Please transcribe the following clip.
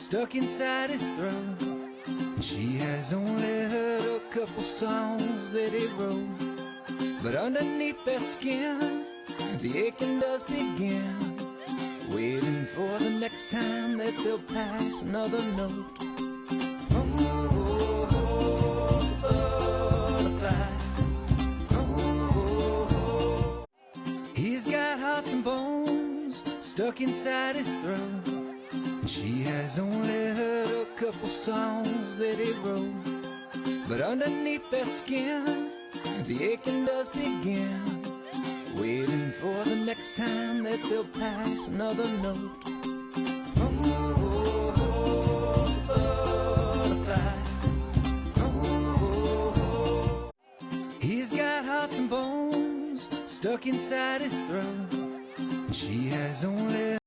stuck inside his throat. She has only heard a couple songs that he wrote, but underneath their skin, the aching does begin, waiting for the next time that they'll pass another note. Oh, butterflies. Oh, he's got hearts and bones stuck inside his throat. She has only heard a couple songs that he wrote, but underneath their skin, the aching does begin, waiting for the next time that they'll pass another note. Oh, butterflies. Oh, he's got hearts and bones stuck inside his throat. She has only